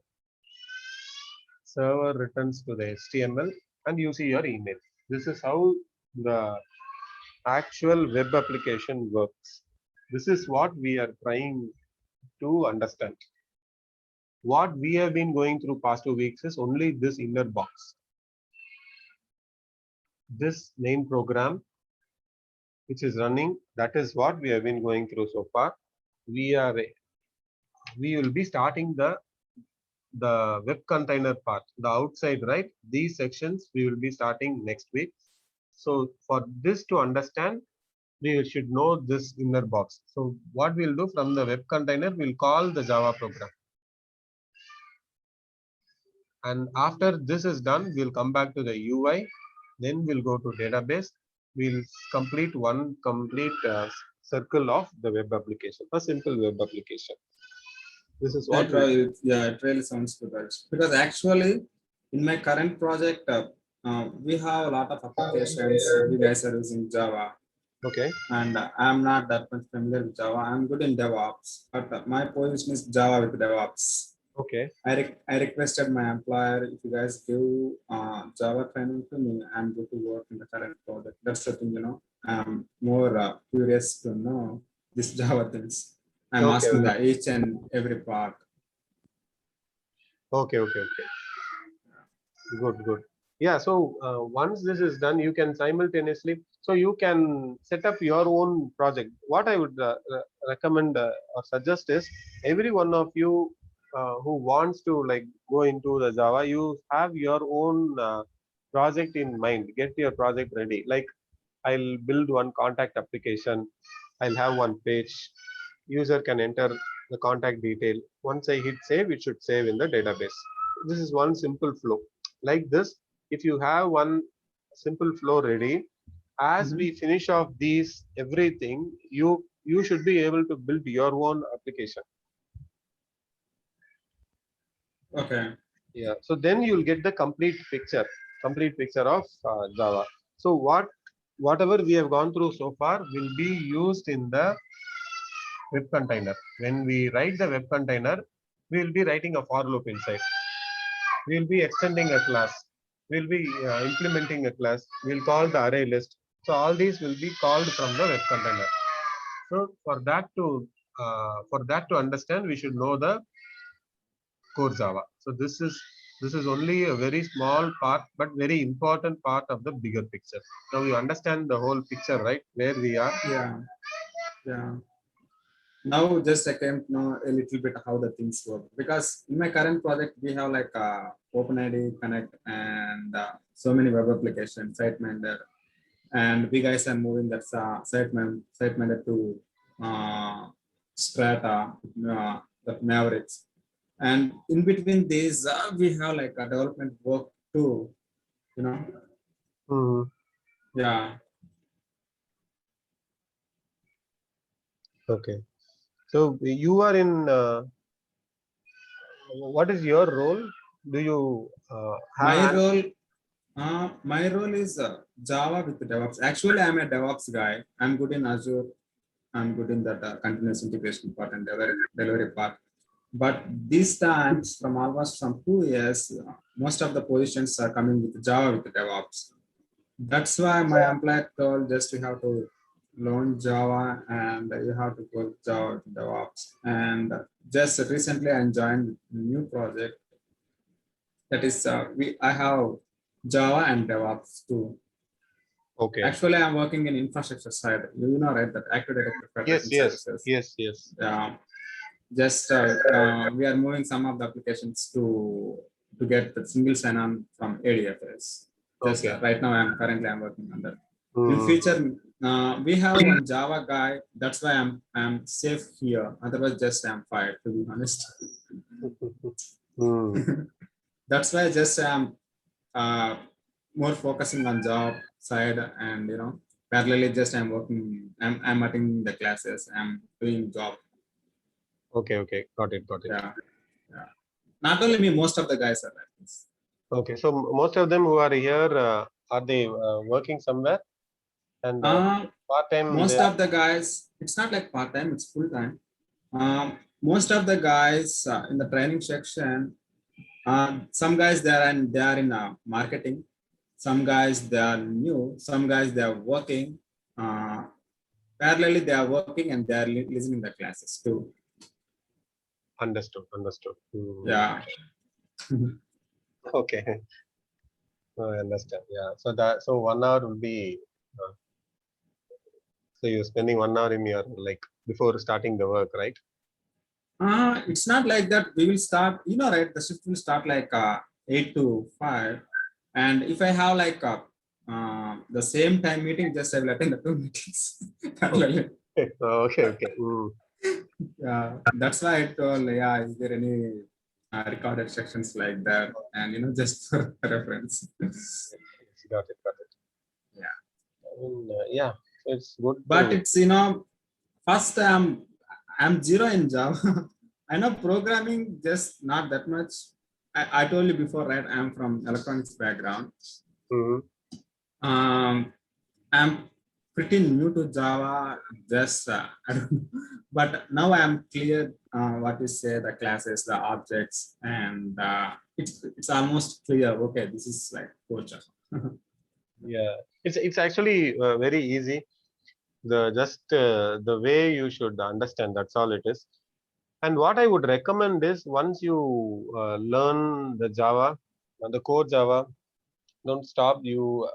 Server returns to the HTML, and you see your email. This is how the actual web application works. This is what we are trying to understand. What we have been going through past 2 weeks is only this inner box. This main program which is running, that is what we have been going through so far. We will be starting the web container part, the outside, right? These sections we will be starting next week. So for this to understand, we should know this inner box. So what we'll do, from the web container, we'll call the Java program. And after this is done, we'll come back to the UI. Then we'll go to database. We'll complete one complete circle of the web application, a simple web application. This is what Yeah, it really sounds good. Because actually, in my current project, we have a lot of applications. You guys are using Java, okay. and I'm not that much familiar with Java. I'm good in DevOps, but my position is Java with DevOps. Okay. I requested my employer, if you guys give Java training to me, I'm good to work in the current project. That's the thing, I'm more curious to know this Java things. I'm Okay, asking the each and every part. Okay. Good. Yeah. So once this is done, you can simultaneously. So you can set up your own project. What I would recommend or suggest is, every one of you who wants to like go into the Java, you have your own project in mind. Get your project ready. Like, I'll build one contact application. I'll have one page. User can enter the contact detail. Once I hit save, it should save in the database. This is one simple flow. Like this, if you have one simple flow ready, as we finish off these everything, you should be able to build your own application. Okay. Yeah. So then you'll get the complete picture of Java. So whatever we have gone through so far will be used in the web container. When we write the web container, we will be writing a for loop inside. We will be extending a class. We will be implementing a class. We'll call the array list. So all these will be called from the web container. So for that to understand, we should know the core Java. So this is only a very small part, but very important part of the bigger picture. Now you understand the whole picture, right? Where we are. Yeah. Now just I came to know a little bit how the things work, because in my current project we have like OpenID, Connect, and so many web applications, SiteMinder, and we guys are moving that SiteMinder to Strata, that Mavericks, and in between these we have like a development work too, Yeah. Okay. So you are in. What is your role? Do you My role is Java with Devops. Actually, I'm a Devops guy. I'm good in Azure. I'm good in that continuous integration part and delivery part. But these times, from 2 years, most of the positions are coming with Java with DevOps. That's why my employer told just you have to learn Java and you have to go Java with DevOps. And just recently I joined a new project. That is, I have Java and DevOps too. Okay. Actually, I'm working in infrastructure side. You know, right? That Active Directory Yes, Federation yes, Services. yes. Just we are moving some of the applications to get the single sign-on from ADFS. Just Okay. right now, I'm working on that. In Hmm. future, we have one Java guy. That's why I'm safe here. Otherwise, just I'm fired. To be honest, Hmm. that's why just I'm uh, more focusing on job side, and parallelly just I'm working. I'm attending the classes. I'm doing job. Okay. Got it. Yeah. Not only me, most of the guys are like this. Okay. So most of them who are here, are they working somewhere? And part time Most they are. of the guys, it's not like part time, it's full time. Most of the guys in the training section, some guys they are in marketing. Some guys they are new. Some guys they are working. Parallelly, they are working and they are listening the classes too. Understood. Hmm. Yeah. Okay. I understand. Yeah. So 1 hour will be. Uh, so you're spending 1 hour in your like before starting the work, right? It's not like that. We will start, right? The shift will start like 8 to 5. And if I have like the same time meeting, just I will attend the 2 meetings. Parallelly. Okay. Hmm. Yeah, that's why I told, yeah, is there any recorded sections like that? And, just for reference. Got it. Yeah. I mean, yeah. So it's good But to. it's, first I'm zero in Java. I know programming, just not that much. I told you before, right? I'm from electronics background. Mhm. I'm pretty new to Java. Just I don't know. But now I'm clear what you say, the classes, the objects, and it's almost clear. Okay, this is like core Java. Yeah, it's actually very easy. The way you should understand, that's all it is. And what I would recommend is once you learn the Java, the core Java, don't stop. You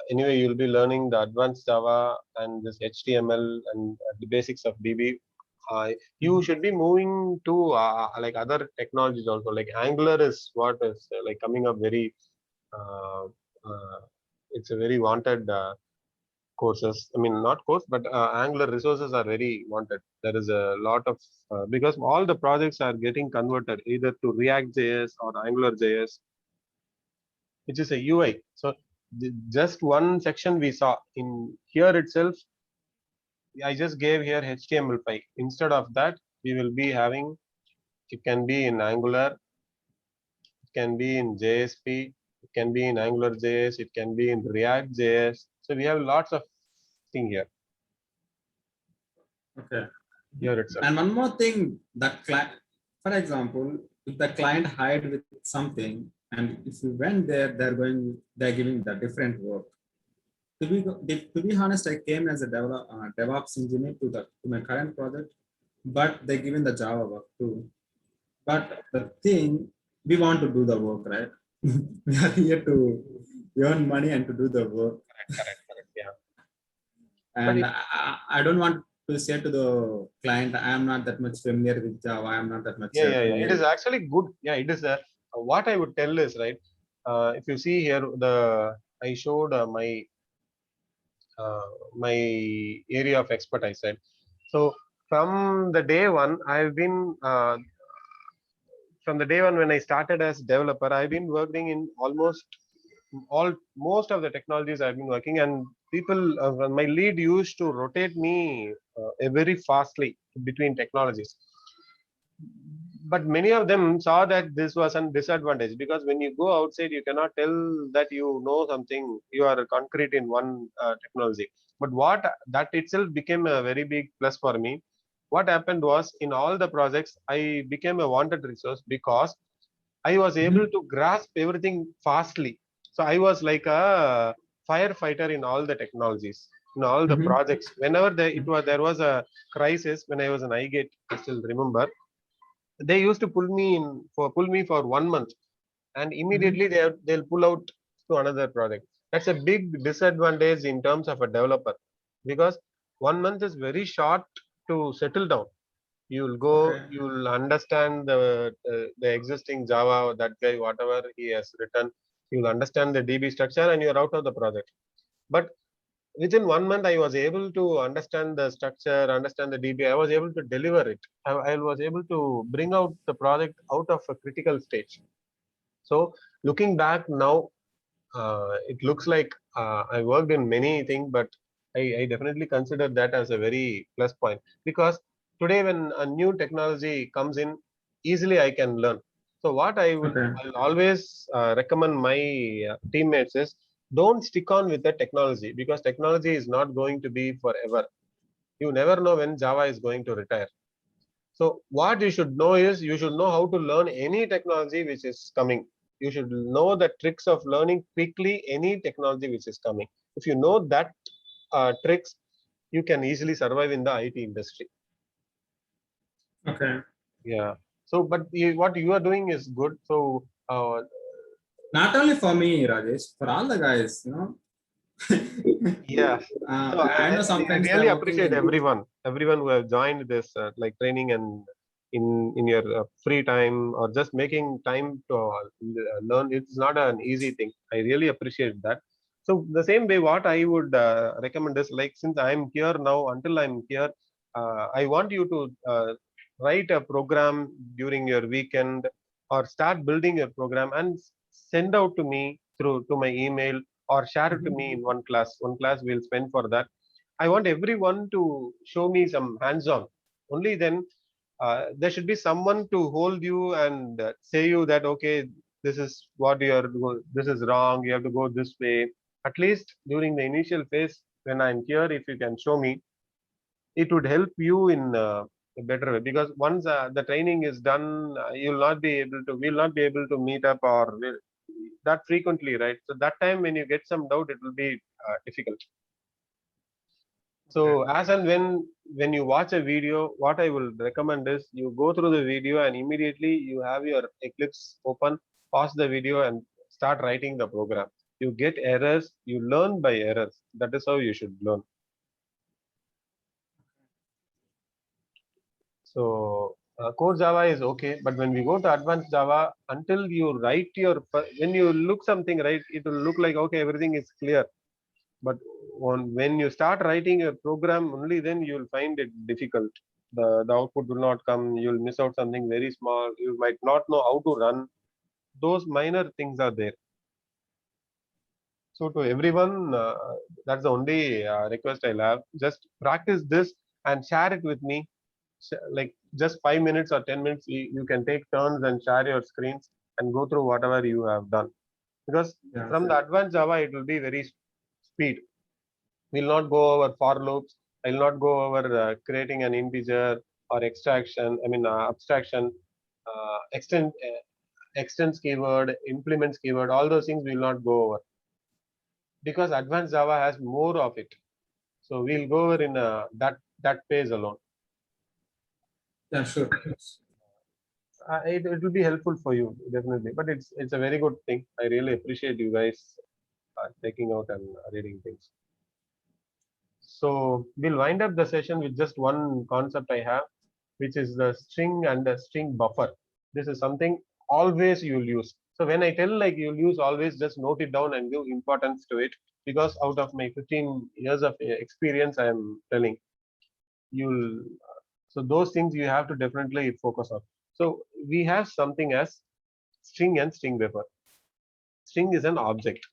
anyway you'll be learning the advanced Java and this HTML and the basics of DB. You should be moving to like other technologies also. Like Angular is what is like coming up very. Uh, uh, it's a very wanted courses. I mean, not course, but Angular resources are very wanted. There is a lot of because all the projects are getting converted either to React JS or Angular JS, which is a UI. So just one section we saw in here itself. I just gave here HTML5. Instead of that, we will be having it can be in Angular, it can be in JSP, it can be in Angular JS, it can be in React JS. So we have lots of thing Okay. here itself. And one more thing, the client, for example, if the client hired with something, and if you went there, they're giving the different work. To be honest, I came as a DevOps engineer to my current project, but they're giving the Java work too. But the thing, we want to do the work, right? We are here to earn money and to do the work. Correct. Yeah. And I don't want to say to the client, I am not that much familiar with Java. I am not that much Yeah. It familiar. is actually good. Yeah, it is. What I would tell is right. If you see here, I showed my area of expertise. Right. So from the day one, I've been from the day one when I started as developer, I've been working in almost all most of the technologies I've been working, and people my lead used to rotate me very fastly between technologies. But many of them saw that this was a disadvantage because when you go outside, you cannot tell that you know something. You are concrete in one technology. But what that itself became a very big plus for me. What happened was in all the projects, I became a wanted resource because I was able to grasp everything fastly. So I was like a firefighter in all the technologies, in all the Mhm. projects. Whenever there was a crisis, when I was an iGate, I still remember they used to pull me for 1 month, and immediately they'll pull out to another project. That's a big disadvantage in terms of a developer, because 1 month is very short to settle down. You'll go, Okay. you'll understand the existing Java, that guy, whatever he has written, you'll understand the DB structure, and you're out of the project. But within 1 month, I was able to understand the structure, understand the DB. I was able to deliver it. I was able to bring out the project out of a critical stage. So looking back now, it looks like I worked in many things, but I definitely consider that as a very plus point, because today when a new technology comes in, easily I can learn. So what Okay. I'll always recommend my teammates is, don't stick on with the technology, because technology is not going to be forever. You never know when Java is going to retire. So what you should know is, you should know how to learn any technology which is coming. You should know the tricks of learning quickly any technology which is coming. If you know that tricks, you can easily survive in the IT industry. Okay. Yeah. So, but what you are doing is good. So, Not only for me, Rajesh, for all the guys, yeah. So I know I sometimes really they're working appreciate in. everyone who have joined this like training, and in your free time, or just making time to learn. It's not an easy thing. I really appreciate that. So the same way, what I would recommend is, like, since I'm here now, until I'm here, I want you to write a program during your weekend, or start building your program and send out to me through to my email, or share it to me in one class. One class we'll spend for that. I want everyone to show me some hands-on. Only then there should be someone to hold you and say you that, okay, this is what you are this is wrong. You have to go this way. At least during the initial phase, when I'm here, if you can show me, it would help you in a better way. Because once the training is done, we'll not be able to meet up, or that frequently, right? So that time when you get some doubt, it will be difficult. Okay. So as and when you watch a video, what I will recommend is, you go through the video and immediately you have your Eclipse open, pause the video and start writing the program. You get errors, you learn by errors. That is how you should learn. So core Java is okay, but when we go to advanced Java, until you write when you look something, right, it will look like, okay, everything is clear. But when you start writing a program, only then you will find it difficult. The output will not come. You'll miss out something very small. You might not know how to run. Those minor things are there. So to everyone, that's the only request I'll have. Just practice this and share it with me. Like just 5 minutes or 10 minutes, you can take turns and share your screens and go through whatever you have done. Because Yeah. from the advanced Java, it will be very speed. We'll not go over for loops. I'll not go over creating an integer or extraction. I mean abstraction, extends keyword, implements keyword. All those things we'll not go over, because advanced Java has more of it. So we'll go over in that phase alone. Yeah, sure. It will be helpful for you definitely. But it's a very good thing. I really appreciate you guys taking out and reading things. So we'll wind up the session with just one concept I have, which is the string and the string buffer. This is something always you'll use. So when I tell like you'll use, always just note it down and give importance to it, because out of my 15 years of experience, I am telling you'll. So those things you have to definitely focus on. So we have something as string and string buffer. String is an object.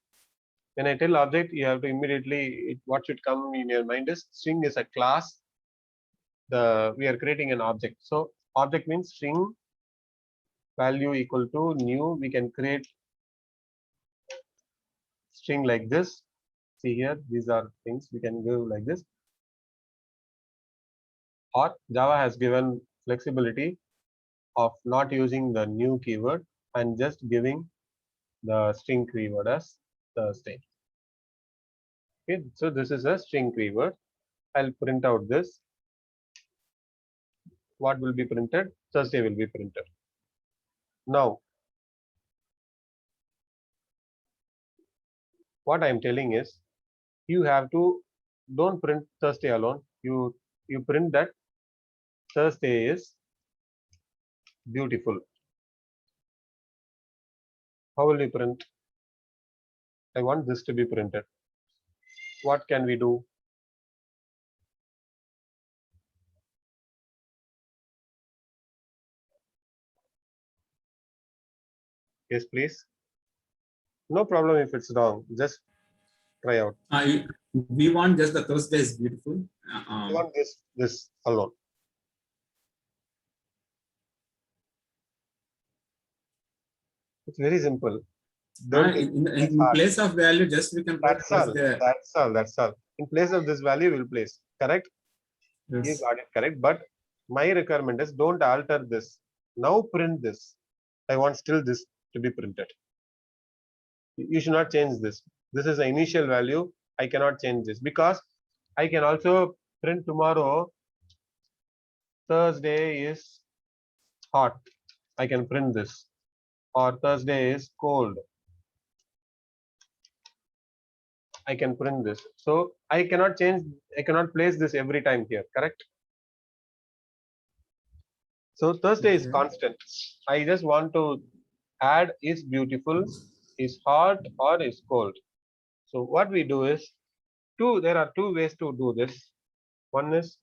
When I tell object, you have to immediately, what should come in your mind is, string is a class. We are creating an object. So object means string value equal to new. We can create string like this. See here, these are things we can give like this. Or Java has given flexibility of not using the new keyword and just giving the string keyword as the state. Okay, so this is a string keyword. I'll print out this. what will be printed? Thursday will be printed. Now, what I am telling is, you have to don't print Thursday alone. You print that Thursday is beautiful. How will you print? I want this to be printed. What can we do? Yes, please. No problem if it's wrong. Just try out. We want just the Thursday is beautiful. I want this alone. It's very simple. Don't take in place of value, just we can write that's all. Thursday. That's all. In place of this value, we'll place. Correct? You Yes. got it correct. But my requirement is don't alter this. Now print this. I want still this to be printed. You should not change this. This is the initial value. I cannot change this because I can also print tomorrow. Thursday is hot. I can print this. Or Thursday is cold. I can print this. So I cannot change, I cannot place this every time here, correct? So Thursday is Okay. constant. I just want to add is beautiful, is hot, or is cold. So what we do is, there are two ways to do this. One is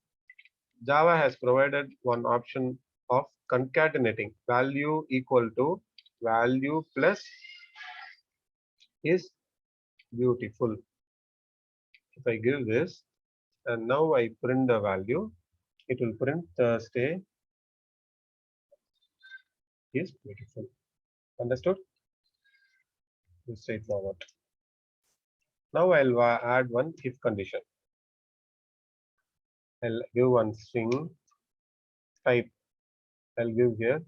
Java has provided one option of concatenating value equal to value plus is beautiful. If I give this and now I print the value, it will print Thursday is beautiful. Understood? It's straightforward. Now I'll add one if condition. I'll give one string type. I'll give here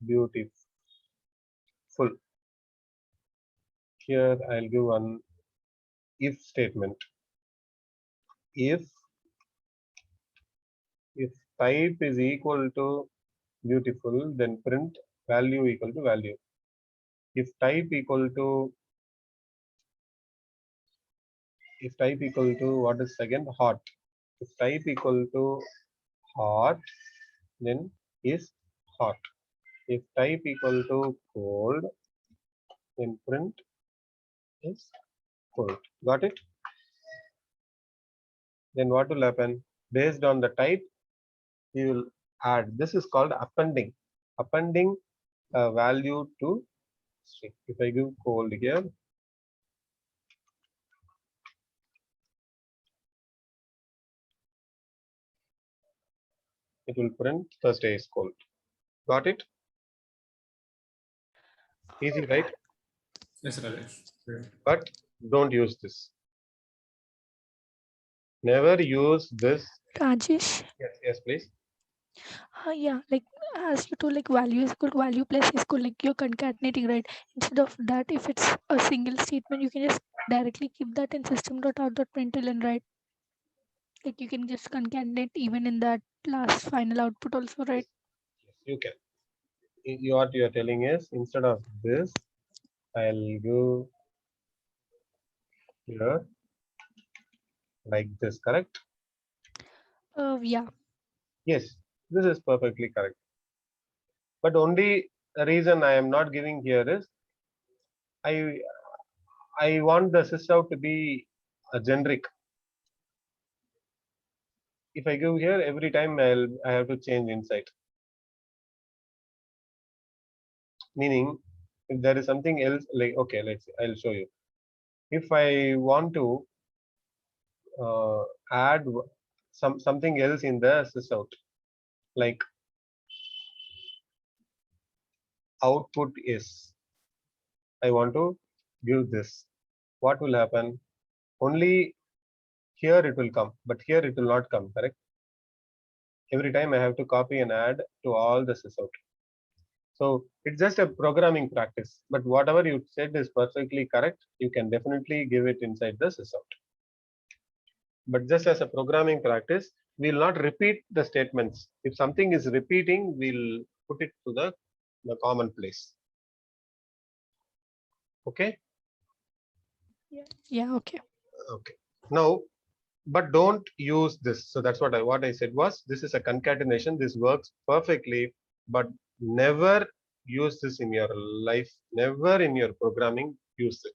beautiful. Here I'll give one if statement. If type is equal to beautiful, then print value equal to value. If type equal to what is second? Hot. If type equal to hot, then is hot. If type equal to cold, then print is cold. Got it? Then what will happen? Based on the type, you will add. This is called appending. Appending a value to string. If I give cold here, it will print Thursday is cold. Got it? Easy, right? Yes, Rajesh. Yeah. But don't use this. Never use this. Rajesh, Yes, please. yeah, like as you told, like value is equal to value plus is equal, like you're concatenating, right? Instead of that, if it's a single statement, you can just directly keep that in system.out.println, right? Like you can just concatenate even in that last final output also, right? Yes, you can. What you are telling is instead of this, I'll go here like this, correct? Yeah. Yes, this is perfectly correct. But only the reason I am not giving here is I want the sysout to be a generic. If I give here every time I have to change inside. Meaning if there is something else like okay, I'll show you. If I want to add something else in the sysout, like output is, I want to give this. What will happen? Only here it will come, but here it will not come, correct? Every time I have to copy and add to all the sysout. So it's just a programming practice, but whatever you said is perfectly correct. You can definitely give it inside the sysout. But just as a programming practice, we'll not repeat the statements. If something is repeating, we'll put it to the common place. Okay. Yeah, okay. Okay. Now, but don't use this. So that's what I said was, this is a concatenation. This works perfectly, but never use this in your life. Never in your programming use it,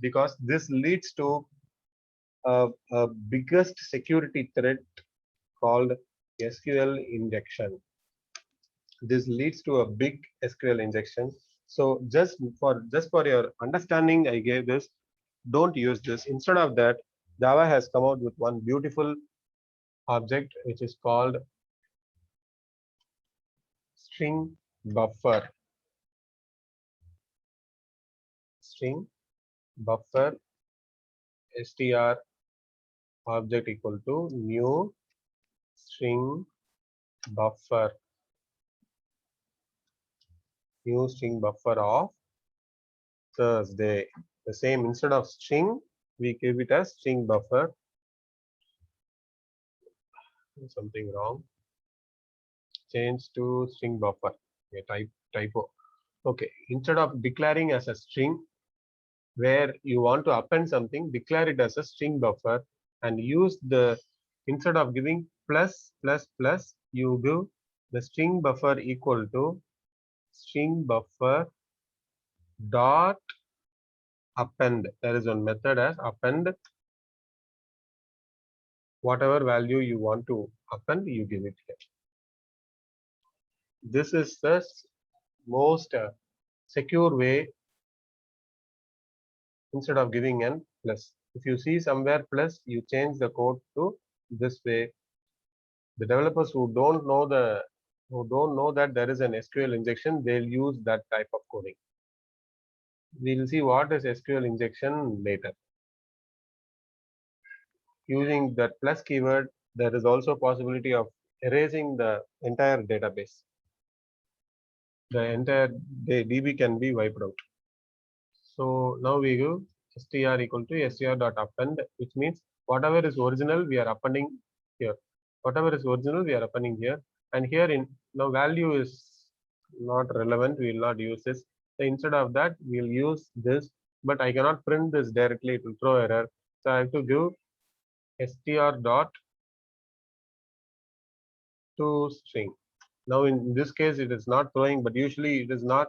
because this leads to a biggest security threat called SQL injection. This leads to a big SQL injection. So just for your understanding, I gave this. Don't use this. Instead of that, Java has come out with one beautiful object which is called string buffer. String buffer str object equal to new string buffer. New string buffer of Thursday. The same, instead of string, we give it as string buffer. Something wrong. Change to string buffer. Okay, typo. Okay, instead of declaring as a string, where you want to append something, declare it as a string buffer and use the, instead of giving plus plus plus, you give the string buffer equal to string buffer dot append. There is one method as append. Whatever value you want to append, you give it here. This is the most secure way, instead of giving an plus. If you see somewhere plus, you change the code to this way. The developers who don't know that there is an SQL injection, they'll use that type of coding. We'll see what is SQL injection later. Using that plus keyword, there is also possibility of erasing the entire database. The entire DB can be wiped out. So now we give str equal to str.append, which means whatever is original we are appending here. Whatever is original we are appending here. And here in now value is not relevant. We will not use this. So instead of that, we will use this. But I cannot print this directly. It will throw error. So I have to give str dot to string. Now in this case, it is not throwing, but usually it is not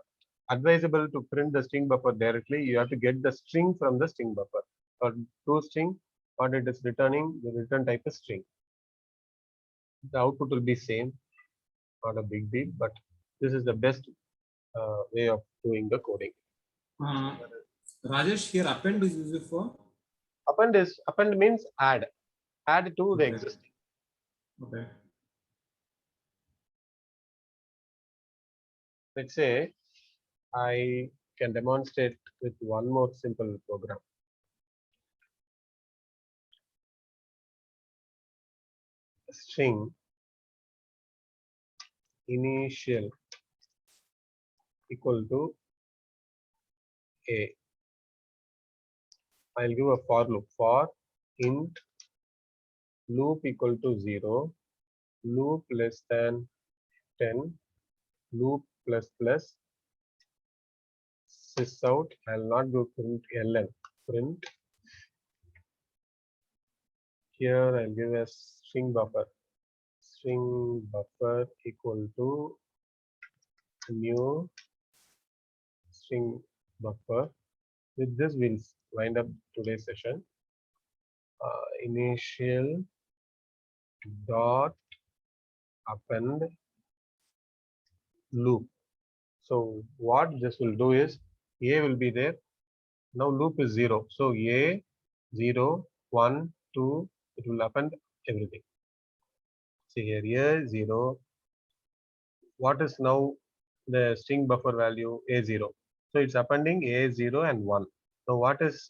advisable to print the string buffer directly. You have to get the string from the string buffer. For toString, what it is returning, the return type is string. The output will be same, not a big deal, but this is the best way of doing the coding. Rajesh, here append is used for? Append means add to the Okay. existing. Okay. Let's say I can demonstrate with one more simple program. String initial equal to a. I'll give a for loop. For int loop equal to 0, loop less than 10, loop plus plus, sys out. I'll not do print ln. Print. Here I'll give a string buffer. String buffer equal to new string buffer. With this, we'll wind up today's session. Initial dot append loop. So what this will do is a will be there. Now loop is 0. So a 0, 1, 2, it will append everything. See here, a 0. What is now the string buffer value? A0. So it's appending A0 and 1. So what is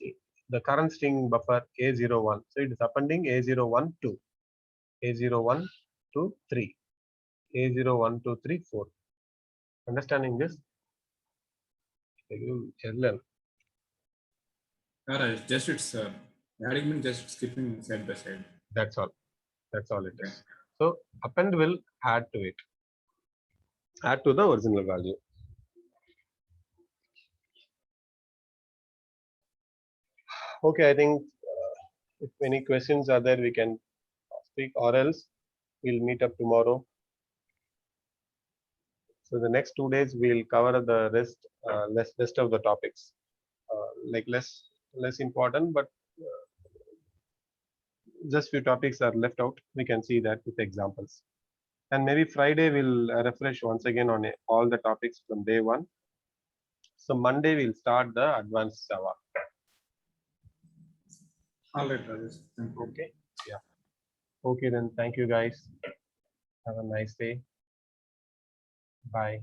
the current string buffer? A01. So it is appending A01 2. A01 to 3. A01 to 3, 4. Understanding this? LL. Rajesh, just it's adding means just skipping side by side. That's all. That's all it is. So append will add to it, add to the original value. Okay, I think if any questions are there, we can speak, or else we'll meet up tomorrow. So the next 2 days we'll cover the rest of the topics, like less important, but just few topics are left out. We can see that with examples. And maybe Friday we'll refresh once again on all the topics from day one. So Monday we'll start the advanced Java. All right, Rajesh. Thank you. Okay. Yeah. Okay, then thank you guys. Have a nice day. Bye.